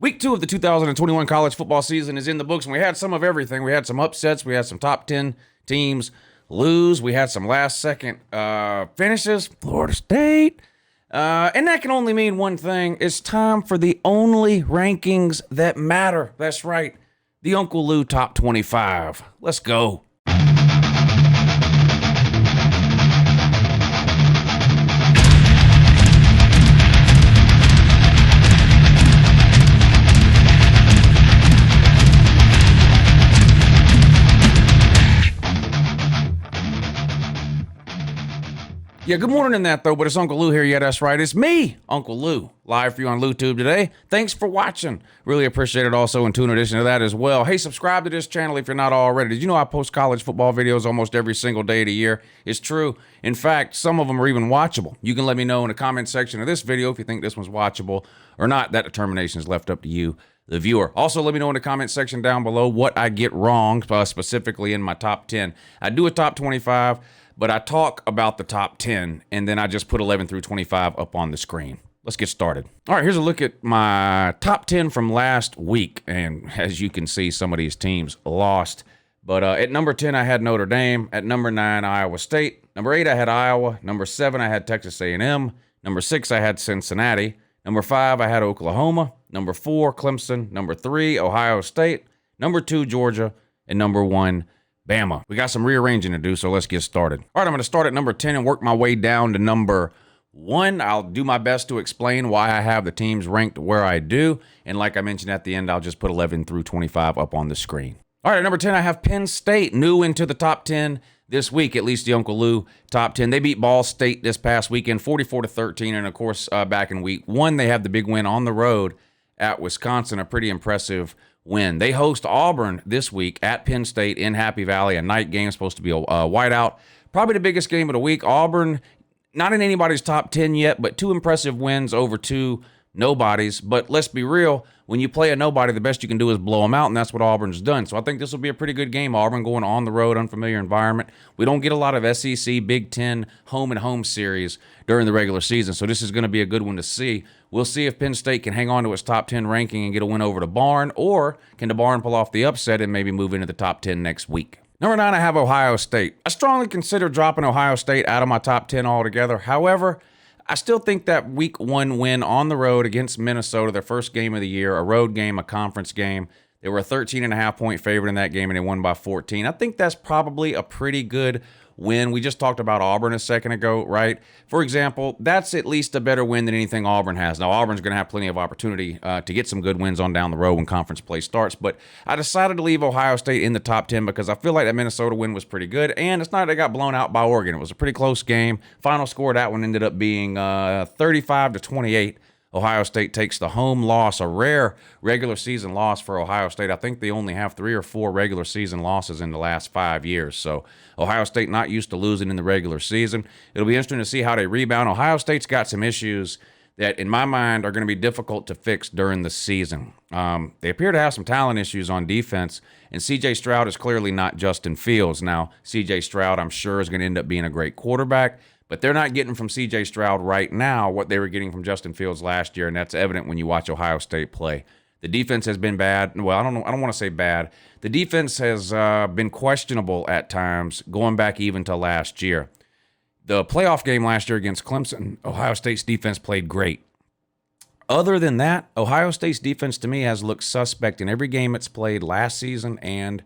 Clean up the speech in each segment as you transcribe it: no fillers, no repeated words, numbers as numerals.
Week 2 of the 2021 college football season is in the books, and we had some of everything. We had some upsets. We had some top 10 teams lose. We had some last-second finishes. Florida State. And that can only mean one thing. It's time for the only rankings that matter. That's right. The UNCLELOU Top 25. Let's go. Yeah, good morning in that, though, but it's Uncle Lou here. Yeah, that's right. It's me, Uncle Lou, live for you on LouTube today. Thanks for watching. Really appreciate it also, and in addition to that as well. Hey, subscribe to this channel if you're not already. Did you know I post college football videos almost every single day of the year? It's true. In fact, some of them are even watchable. You can let me know in the comment section of this video if you think this one's watchable or not. That determination is left up to you, the viewer. Also, let me know in the comment section down below what I get wrong, specifically in my top 10. I do a top 25. But I talk about the top 10, and then I just put 11 through 25 up on the screen. Let's get started. All right, here's a look at my top 10 from last week. And as you can see, some of these teams lost. But at number 10, I had Notre Dame. At number 9, Iowa State. Number 8, I had Iowa. Number 7, I had Texas A&M. Number 6, I had Cincinnati. Number 5, I had Oklahoma. Number 4, Clemson. Number 3, Ohio State. Number 2, Georgia. And number 1, Bama. We got some rearranging to do, so let's get started. All right, I'm going to start at number 10 and work my way down to number 1. I'll do my best to explain why I have the teams ranked where I do. And like I mentioned at the end, I'll just put 11 through 25 up on the screen. All right, at number 10, I have Penn State, new into the top 10 this week, at least the UNCLELOU top 10. They beat Ball State this past weekend, 44-13. And of course, back in week 1, they have the big win on the road at Wisconsin, a pretty impressive win. They host Auburn this week at Penn State in Happy Valley, a night game, supposed to be a whiteout. Probably the biggest game of the week. Auburn, not in anybody's top 10 yet, but 2 impressive wins over 2 nobodies. But let's be real, when you play a nobody, the best you can do is blow them out, and that's what Auburn's done. So I think this will be a pretty good game. Auburn going on the road, unfamiliar environment. We don't get a lot of SEC, Big Ten, home and home series during the regular season, so this is going to be a good one to see. We'll see if Penn State can hang on to its top 10 ranking and get a win over the Barn, or can the Barn pull off the upset and maybe move into the top 10 next week. Number 9, I have Ohio State. I strongly consider dropping Ohio State out of my top 10 altogether. However, I still think that week 1 win on the road against Minnesota, their first game of the year, a road game, a conference game. They were a 13.5-point favorite in that game, and they won by 14. I think that's probably a pretty good win. We just talked about Auburn a second ago, right? For example, that's at least a better win than anything Auburn has. Now, Auburn's going to have plenty of opportunity to get some good wins on down the road when conference play starts, but I decided to leave Ohio State in the top 10 because I feel like that Minnesota win was pretty good, and it's not they got blown out by Oregon. It was a pretty close game. Final score of that one ended up being 35-28. Ohio State takes the home loss, a rare regular season loss for Ohio State. I think they only have 3 or 4 regular season losses in the last 5 years. So Ohio State not used to losing in the regular season. It'll be interesting to see how they rebound. Ohio State's got some issues that, in my mind, are going to be difficult to fix during the season. They appear to have some talent issues on defense, and C.J. Stroud is clearly not Justin Fields. Now, C.J. Stroud, I'm sure, is going to end up being a great quarterback, but they're not getting from C.J. Stroud right now what they were getting from Justin Fields last year, and that's evident when you watch Ohio State play. The defense has been bad. Well, I don't want to say bad. The defense has been questionable at times, going back even to last year. The playoff game last year against Clemson, Ohio State's defense played great. Other than that, Ohio State's defense to me has looked suspect in every game it's played last season and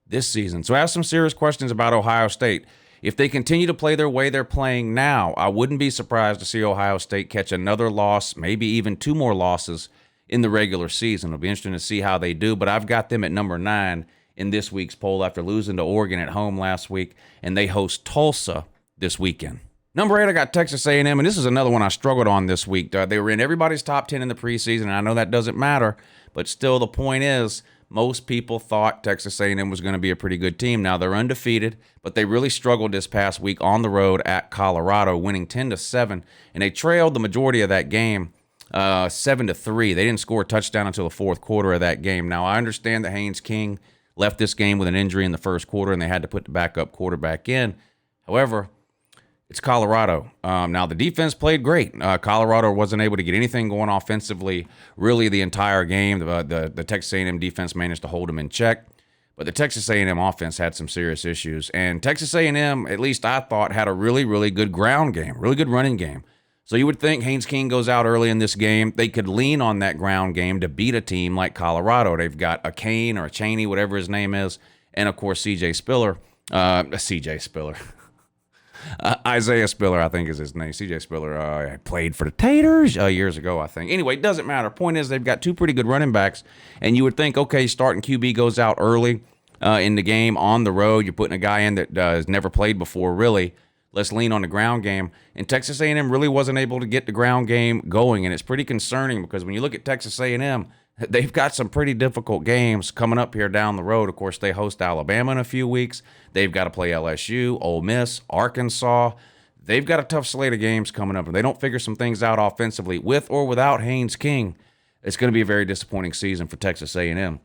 this season. So I have some serious questions about Ohio State. If they continue to play their way they're playing now, I wouldn't be surprised to see Ohio State catch another loss, maybe even 2 more losses in the regular season. It'll be interesting to see how they do, but I've got them at number 9 in this week's poll after losing to Oregon at home last week, and they host Tulsa this weekend. Number 8, I got Texas A&M, and this is another one I struggled on this week. They were in everybody's top 10 in the preseason, and I know that doesn't matter, but still the point is, most people thought Texas A&M was going to be a pretty good team. Now they're undefeated, but they really struggled this past week on the road at Colorado, winning 10-7, and they trailed the majority of that game 7-3. They didn't score a touchdown until the 4th quarter of that game. Now I understand that Haynes King left this game with an injury in the 1st quarter, and they had to put the backup quarterback in. However, It's Colorado. Now, the defense played great. Colorado wasn't able to get anything going offensively really the entire game. The Texas A&M defense managed to hold them in check. But the Texas A&M offense had some serious issues. And Texas A&M, at least I thought, had a really, really good ground game, really good running game. So you would think Haynes King goes out early in this game. They could lean on that ground game to beat a team like Colorado. They've got a Kane or a Chaney, whatever his name is, and, of course, Isaiah Spiller, I think is his name. CJ Spiller played for the Taters years ago, I think. Anyway, it doesn't matter. Point is, they've got two pretty good running backs, and you would think, okay, starting QB goes out early in the game on the road. You're putting a guy in that has never played before, really. Let's lean on the ground game. And Texas A&M really wasn't able to get the ground game going, and it's pretty concerning because when you look at Texas A&M, they've got some pretty difficult games coming up here down the road. Of course, they host Alabama in a few weeks. They've got to play LSU, Ole Miss, Arkansas. They've got a tough slate of games coming up, and they don't figure some things out offensively with or without Haynes King. It's going to be a very disappointing season for Texas A&M.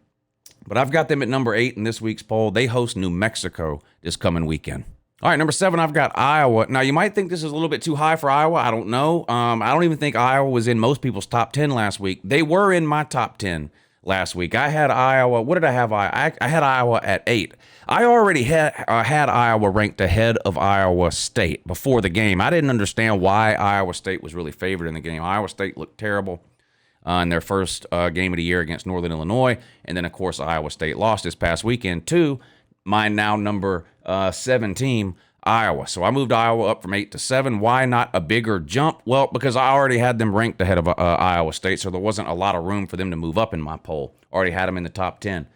But I've got them at number 8 in this week's poll. They host New Mexico this coming weekend. All right, number 7, I've got Iowa. Now, you might think this is a little bit too high for Iowa. I don't know. I don't even think Iowa was in most people's top 10 last week. They were in my top 10 last week. I had Iowa. What did I have? I had Iowa at 8. I already had Iowa ranked ahead of Iowa State before the game. I didn't understand why Iowa State was really favored in the game. Iowa State looked terrible in their first game of the year against Northern Illinois. And then, of course, Iowa State lost this past weekend to my now number 7 team, Iowa. So I moved Iowa up from 8 to 7. Why not a bigger jump? Well, because I already had them ranked ahead of Iowa State, so there wasn't a lot of room for them to move up in my poll. Already had them in the top 10.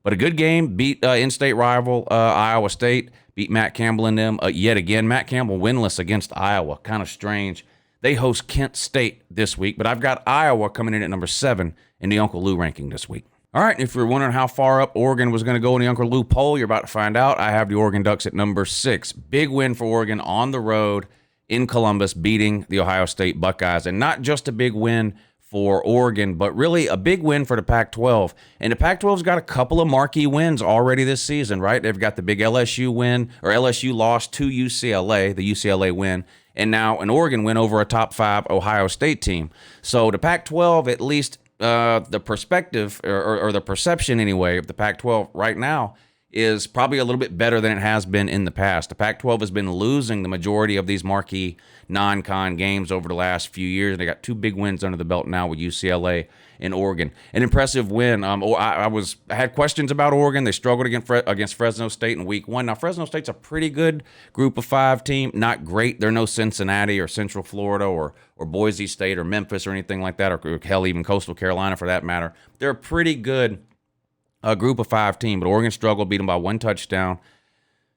But a good game, beat in-state rival Iowa State, beat Matt Campbell and them yet again. Matt Campbell winless against Iowa. Kind of strange. They host Kent State this week, but I've got Iowa coming in at number 7 in the Uncle Lou ranking this week. All right, if you're wondering how far up Oregon was going to go in the Uncle Lou poll, you're about to find out. I have the Oregon Ducks at number 6. Big win for Oregon on the road in Columbus, beating the Ohio State Buckeyes. And not just a big win for Oregon, but really a big win for the Pac-12. And the Pac-12's got a couple of marquee wins already this season, right? They've got the big LSU win, or LSU loss to UCLA, the UCLA win, and now an Oregon win over a top 5 Ohio State team. So the Pac-12, at least the perspective or the perception anyway of the Pac-12 right now is probably a little bit better than it has been in the past. The Pac-12 has been losing the majority of these marquee non-con games over the last few years. They got 2 big wins under the belt now with UCLA and Oregon. An impressive win. I had questions about Oregon. They struggled against Fresno State in week 1. Now, Fresno State's a pretty good group of 5 team. Not great. They're no Cincinnati or Central Florida or Boise State or Memphis or anything like that, or hell, even Coastal Carolina for that matter. They're a pretty good group of 5 team, but Oregon struggled, beat them by 1 touchdown.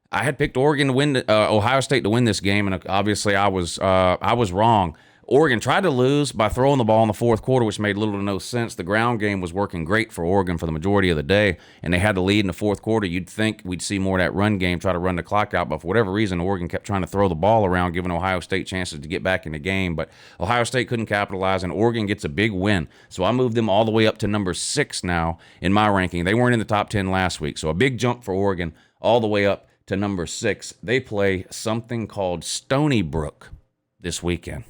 I had picked Oregon to win, Ohio State to win this game, and obviously I was wrong. Oregon tried to lose by throwing the ball in the fourth quarter, which made little to no sense. The ground game was working great for Oregon for the majority of the day, and they had the lead in the fourth quarter. You'd think we'd see more of that run game, try to run the clock out, but for whatever reason, Oregon kept trying to throw the ball around, giving Ohio State chances to get back in the game, but Ohio State couldn't capitalize, and Oregon gets a big win. So I moved them all the way up to number 6 now in my ranking. They weren't in the top 10 last week, so a big jump for Oregon all the way up to number 6. They play something called Stony Brook this weekend.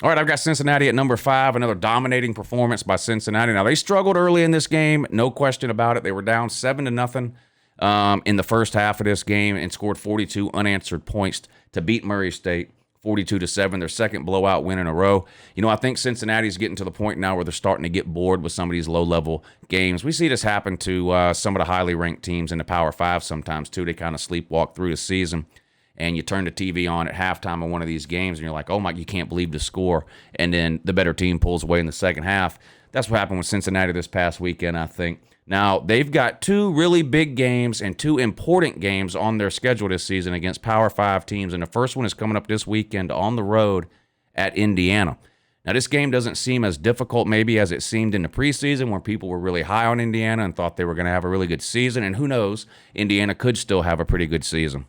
All right, I've got Cincinnati at number 5, another dominating performance by Cincinnati. Now, they struggled early in this game, no question about it. They were down 7-0 in the first half of this game and scored 42 unanswered points to beat Murray State 42-7, their second blowout win in a row. You know, I think Cincinnati's getting to the point now where they're starting to get bored with some of these low-level games. We see this happen to some of the highly ranked teams in the Power 5 sometimes, too. They kind of sleepwalk through the season. And you turn the TV on at halftime of one of these games, and you're like, oh, my, you can't believe the score. And then the better team pulls away in the second half. That's what happened with Cincinnati this past weekend, I think. Now, they've got 2 really big games and 2 important games on their schedule this season against Power 5 teams. And the first one is coming up this weekend on the road at Indiana. Now, this game doesn't seem as difficult maybe as it seemed in the preseason where people were really high on Indiana and thought they were going to have a really good season. And who knows, Indiana could still have a pretty good season.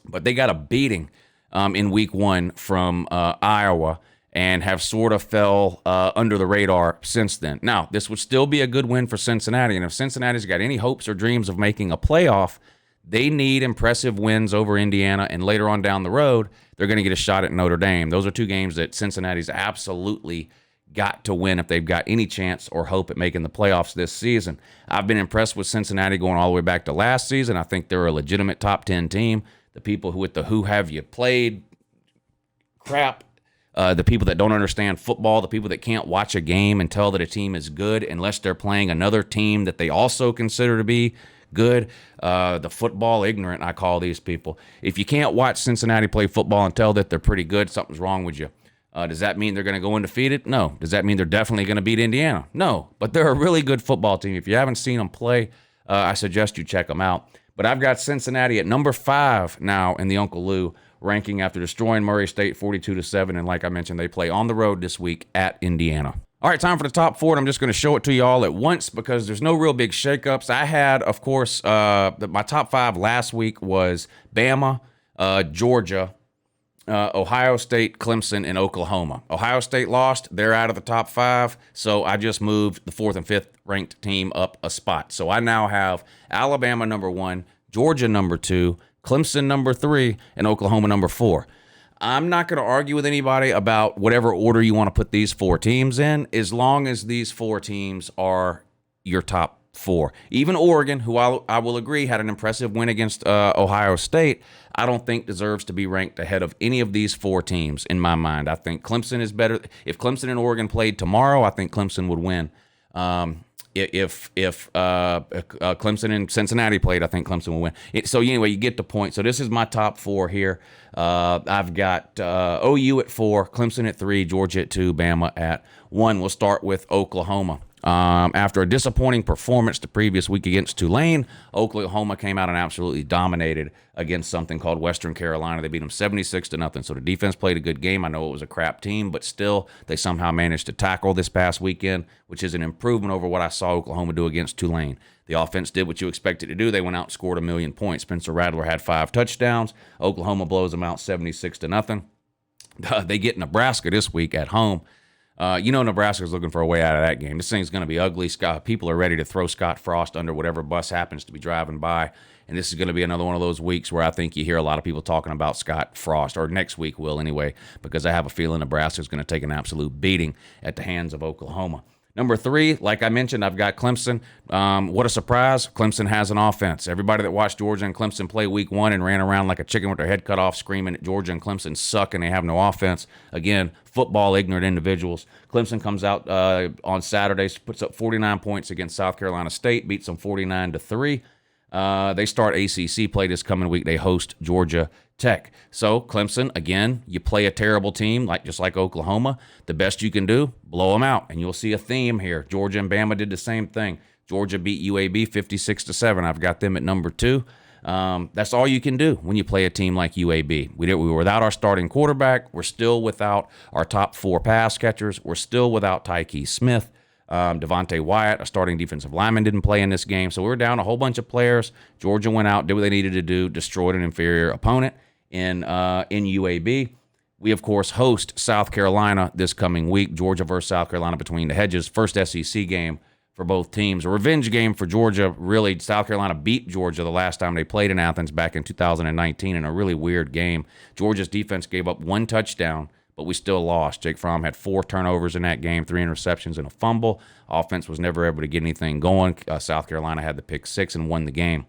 But they got a beating in week 1 from Iowa and have sort of fell under the radar since then. Now, this would still be a good win for Cincinnati, and if Cincinnati's got any hopes or dreams of making a playoff, They need impressive wins over Indiana, and later on down the road, they're going to get a shot at Notre Dame. Those are two games that Cincinnati's absolutely got to win if they've got any chance or hope at making the playoffs this season. I've been impressed with Cincinnati going all the way back to last season. I think they're a legitimate top 10 team. The people who with the who have you played crap, the people that don't understand football, the people that can't watch a game and tell that a team is good unless they're playing another team that they also consider to be good, the football ignorant, I call these people. If you can't watch Cincinnati play football and tell that they're pretty good, something's wrong with you. Does that mean they're going to go undefeated? No. Does that mean they're definitely going to beat Indiana? No. But they're a really good football team. If you haven't seen them play, I suggest you check them out. But I've got Cincinnati at number 5 now in the Uncle Lou ranking after destroying Murray State 42-7. And like I mentioned, they play on the road this week at Indiana. All right, time for the top 4, and I'm just going to show it to you all at once because there's no real big shakeups. I had, of course, my top 5 last week was Bama, Georgia, Ohio State, Clemson, and Oklahoma. Ohio State lost. They're out of the top 5, so I just moved the 4th and 5th ranked team up a spot. So I now have Alabama number 1, Georgia number 2, Clemson number 3, and Oklahoma number 4. I'm not going to argue with anybody about whatever order you want to put these 4 teams in, as long as these 4 teams are your top 4. Even Oregon, who I will agree had an impressive win against Ohio State, I don't think deserves to be ranked ahead of any of these 4 teams in my mind. I think Clemson is better. If Clemson and Oregon played tomorrow, I think Clemson would win. If Clemson and Cincinnati played, I think Clemson will win. So anyway, you get the point. So this is my top 4 here. I've got OU at 4, Clemson at 3, Georgia at 2, Bama at 1. We'll start with Oklahoma. After a disappointing performance the previous week against Tulane, Oklahoma came out and absolutely dominated against something called Western Carolina. They beat them 76-0. So the defense played a good game. I know it was a crap team, but still they somehow managed to tackle this past weekend, which is an improvement over what I saw Oklahoma do against Tulane. The offense did what you expected to do. They went out and scored 1,000,000 points. Spencer Rattler had 5 touchdowns. Oklahoma blows them out 76-0. They get Nebraska this week at home. Nebraska's looking for a way out of that game. This thing's going to be ugly. People are ready to throw Scott Frost under whatever bus happens to be driving by. And this is going to be another one of those weeks where I think you hear a lot of people talking about Scott Frost, or next week will anyway, because I have a feeling Nebraska's going to take an absolute beating at the hands of Oklahoma. Number 3, like I mentioned, I've got Clemson. What a surprise. Clemson has an offense. Everybody that watched Georgia and Clemson play week 1 and ran around like a chicken with their head cut off screaming at Georgia and Clemson suck and they have no offense. Again, football ignorant individuals. Clemson comes out on Saturdays, puts up 49 points against South Carolina State, beats them 49-3. They start ACC play this coming week. They host Georgia Tech. So Clemson, again, you play a terrible team, just like Oklahoma. The best you can do, blow them out. And you'll see a theme here. Georgia and Bama did the same thing. Georgia beat UAB 56-7. I've got them at number 2. That's all you can do when you play a team like UAB. We were without our starting quarterback. We're still without our top 4 pass catchers. We're still without Tyke Smith. Devontae Wyatt, a starting defensive lineman, didn't play in this game. So we were down a whole bunch of players. Georgia went out, did what they needed to do, destroyed an inferior opponent in UAB. We, of course, host South Carolina this coming week. Georgia versus South Carolina between the hedges. First SEC game for both teams. A revenge game for Georgia. Really, South Carolina beat Georgia the last time they played in Athens back in 2019 in a really weird game. Georgia's defense gave up 1 touchdown, but we still lost. Jake Fromm had 4 turnovers in that game, 3 interceptions and a fumble. Offense was never able to get anything going. South Carolina had the pick 6 and won the game.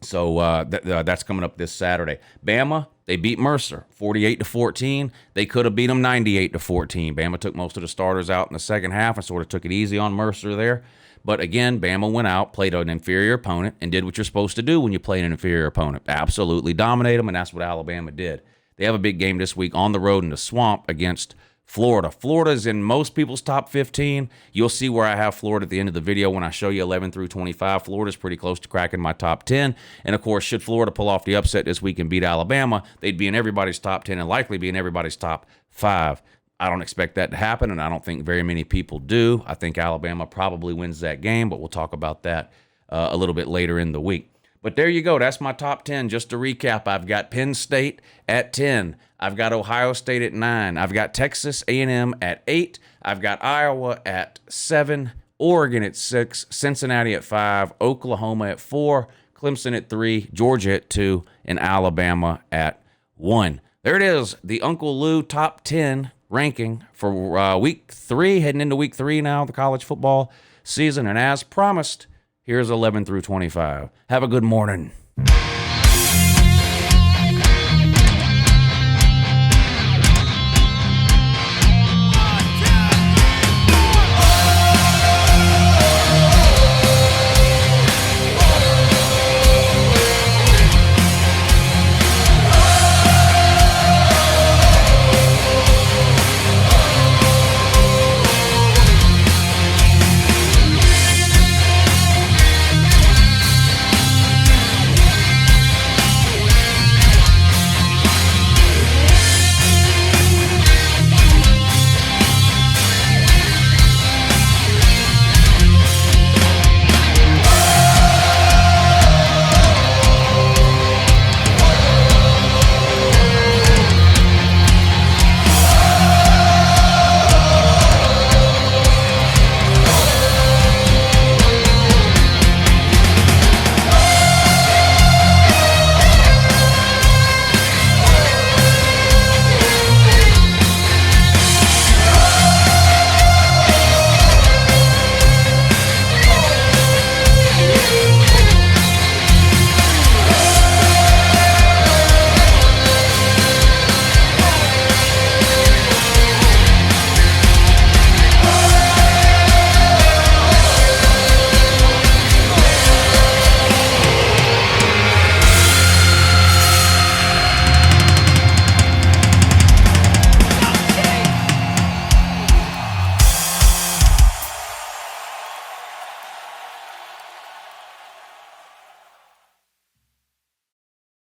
So that's coming up this Saturday. Bama, they beat Mercer 48-14. They could have beat them 98-14. Bama took most of the starters out in the second half and sort of took it easy on Mercer there. But again, Bama went out, played an inferior opponent, and did what you're supposed to do when you play an inferior opponent. Absolutely dominate them, and that's what Alabama did. They have a big game this week on the road in the Swamp against Florida. Florida's in most people's top 15. You'll see where I have Florida at the end of the video when I show you 11 through 25. Florida's pretty close to cracking my top 10. And, of course, should Florida pull off the upset this week and beat Alabama, they'd be in everybody's top 10 and likely be in everybody's top 5. I don't expect that to happen, and I don't think very many people do. I think Alabama probably wins that game, but we'll talk about that a little bit later in the week. But there you go. That's my top 10. Just to recap, I've got Penn State at 10. I've got Ohio State at 9. I've got Texas A&M at 8. I've got Iowa at 7. Oregon at 6. Cincinnati at 5. Oklahoma at 4. Clemson at 3, Georgia at 2, and Alabama at 1. There it is, the Uncle Lou top 10 ranking for week 3, heading into week 3 now, the college football season. And as promised, here's 11 through 25. Have a good morning.